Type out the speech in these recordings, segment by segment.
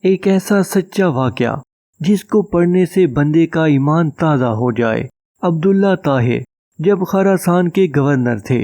ایک ایسا سچا واقعہ جس کو پڑھنے سے بندے کا ایمان تازہ ہو جائے۔ عبداللہ طاہر جب خراسان کے گورنر تھے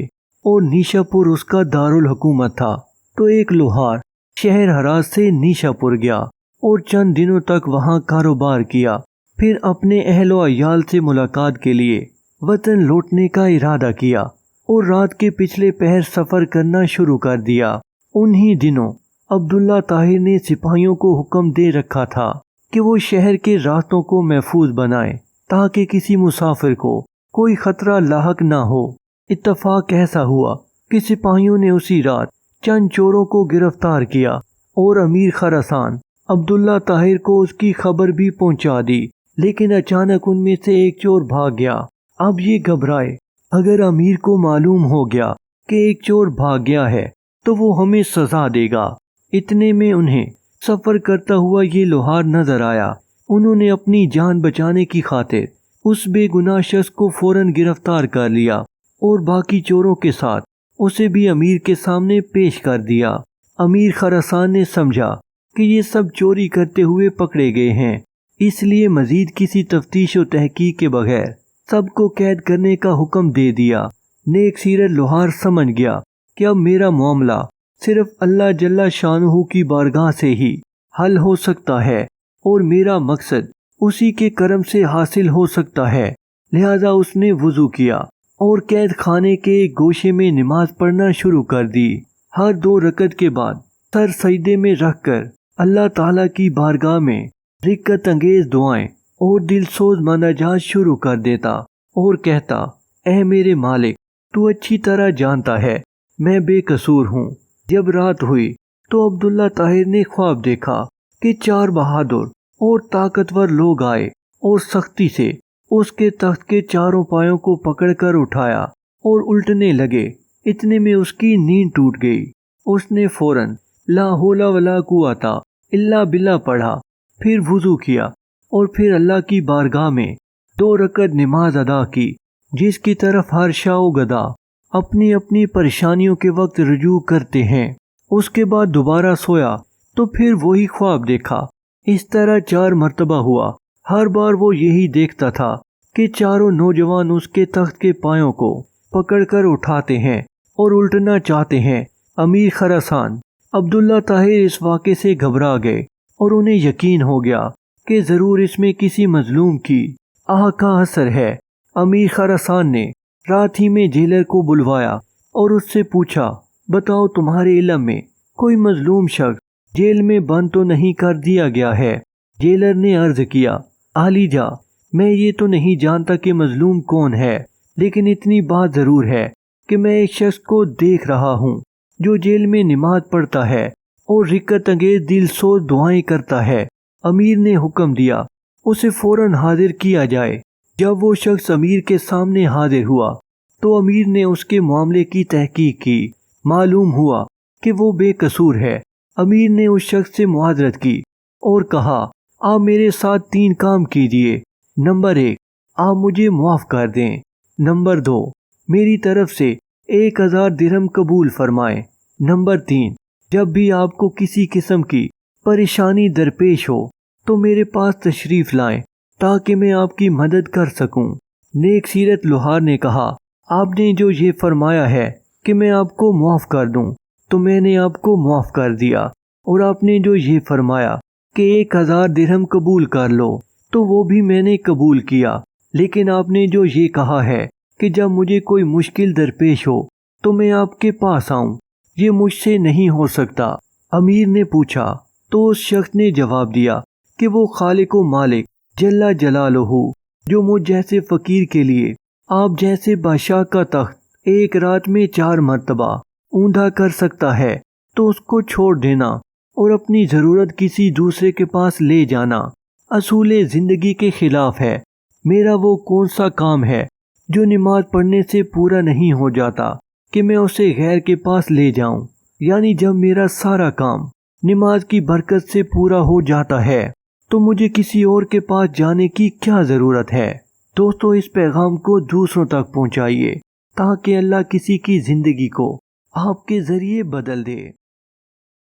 اور نیشا پور اس کا دارالحکومت تھا، تو ایک لوہار شہر ہرات سے نیشا پور گیا اور چند دنوں تک وہاں کاروبار کیا۔ پھر اپنے اہل و عیال سے ملاقات کے لیے وطن لوٹنے کا ارادہ کیا اور رات کے پچھلے پہر سفر کرنا شروع کر دیا۔ انہی دنوں عبداللہ طاہر نے سپاہیوں کو حکم دے رکھا تھا کہ وہ شہر کے راستوں کو محفوظ بنائیں تاکہ کسی مسافر کو کوئی خطرہ لاحق نہ ہو۔ اتفاق ایسا ہوا کہ سپاہیوں نے اسی رات چند چوروں کو گرفتار کیا اور امیر خراسان عبداللہ طاہر کو اس کی خبر بھی پہنچا دی، لیکن اچانک ان میں سے ایک چور بھاگ گیا۔ اب یہ گھبرائے، اگر امیر کو معلوم ہو گیا کہ ایک چور بھاگ گیا ہے تو وہ ہمیں سزا دے گا۔ اتنے میں انہیں سفر کرتا ہوا یہ لوہار نظر آیا۔ انہوں نے اپنی جان بچانے کی خاطر اس بے گناہ شخص کو فوراً گرفتار کر لیا اور باقی چوروں کے ساتھ اسے بھی امیر کے سامنے پیش کر دیا۔ امیر خراسان نے سمجھا کہ یہ سب چوری کرتے ہوئے پکڑے گئے ہیں، اس لیے مزید کسی تفتیش و تحقیق کے بغیر سب کو قید کرنے کا حکم دے دیا۔ نیک سیرت لوہار سمجھ گیا کہ اب میرا معاملہ صرف اللہ جل شانہ کی بارگاہ سے ہی حل ہو سکتا ہے اور میرا مقصد اسی کے کرم سے حاصل ہو سکتا ہے، لہذا اس نے وضو کیا اور قید خانے کے ایک گوشے میں نماز پڑھنا شروع کر دی۔ ہر 2 رکعت کے بعد سر سجدے میں رکھ کر اللہ تعالیٰ کی بارگاہ میں رقت انگیز دعائیں اور دل سوز مناجات شروع کر دیتا اور کہتا، اے میرے مالک، تو اچھی طرح جانتا ہے میں بے قصور ہوں۔ جب رات ہوئی تو عبداللہ طاہر نے خواب دیکھا کہ 4 بہادر اور طاقتور لوگ آئے اور سختی سے اس کے تخت کے چاروں پایوں کو پکڑ کر اٹھایا اور الٹنے لگے۔ اتنے میں اس کی نیند ٹوٹ گئی۔ اس نے فوراً لا حول ولا قوت الا باللہ پڑھا، پھر وضو کیا اور پھر اللہ کی بارگاہ میں 2 رکعت نماز ادا کی، جس کی طرف ہر شاہ و گدا اپنی اپنی پریشانیوں کے وقت رجوع کرتے ہیں۔ اس کے بعد دوبارہ سویا تو پھر وہی خواب دیکھا۔ اس طرح 4 مرتبہ ہوا۔ ہر بار وہ یہی دیکھتا تھا کہ چاروں نوجوان اس کے تخت کے پایوں کو پکڑ کر اٹھاتے ہیں اور الٹنا چاہتے ہیں۔ امیر خراسان عبداللہ طاہر اس واقعے سے گھبرا گئے اور انہیں یقین ہو گیا کہ ضرور اس میں کسی مظلوم کی آہ کا اثر ہے۔ امیر خراسان نے رات ہی میں جیلر کو بلوایا اور اس سے پوچھا، بتاؤ تمہارے علم میں کوئی مظلوم شخص جیل میں بند تو نہیں کر دیا گیا ہے؟ جیلر نے عرض کیا، عالی جاں، میں یہ تو نہیں جانتا کہ مظلوم کون ہے، لیکن اتنی بات ضرور ہے کہ میں ایک شخص کو دیکھ رہا ہوں جو جیل میں نماز پڑھتا ہے اور رقت انگیز دل سوز دعائیں کرتا ہے۔ امیر نے حکم دیا اسے فوراً حاضر کیا جائے۔ جب وہ شخص امیر کے سامنے حاضر ہوا تو امیر نے اس کے معاملے کی تحقیق کی۔ معلوم ہوا کہ وہ بے قصور ہے۔ امیر نے اس شخص سے معذرت کی اور کہا، آپ میرے ساتھ 3 کام کیجئے۔ نمبر 1، آپ مجھے معاف کر دیں۔ نمبر 2، میری طرف سے 1000 درہم قبول فرمائیں۔ نمبر 3، جب بھی آپ کو کسی قسم کی پریشانی درپیش ہو تو میرے پاس تشریف لائیں تاکہ میں آپ کی مدد کر سکوں۔ نیک سیرت لوہار نے کہا، آپ نے جو یہ فرمایا ہے کہ میں آپ کو معاف کر دوں تو میں نے آپ کو معاف کر دیا، اور آپ نے جو یہ فرمایا کہ 1000 درہم قبول کر لو تو وہ بھی میں نے قبول کیا، لیکن آپ نے جو یہ کہا ہے کہ جب مجھے کوئی مشکل درپیش ہو تو میں آپ کے پاس آؤں، یہ مجھ سے نہیں ہو سکتا۔ امیر نے پوچھا تو اس شخص نے جواب دیا کہ وہ خالق و مالک جل جلالہ جو مجھ جیسے فقیر کے لیے آپ جیسے بادشاہ کا تخت ایک رات میں 4 مرتبہ اوندا کر سکتا ہے، تو اس کو چھوڑ دینا اور اپنی ضرورت کسی دوسرے کے پاس لے جانا اصول زندگی کے خلاف ہے۔ میرا وہ کون سا کام ہے جو نماز پڑھنے سے پورا نہیں ہو جاتا کہ میں اسے غیر کے پاس لے جاؤں؟ یعنی جب میرا سارا کام نماز کی برکت سے پورا ہو جاتا ہے تو مجھے کسی اور کے پاس جانے کی کیا ضرورت ہے؟ دوستو، اس پیغام کو دوسروں تک پہنچائیے تاکہ اللہ کسی کی زندگی کو آپ کے ذریعے بدل دے۔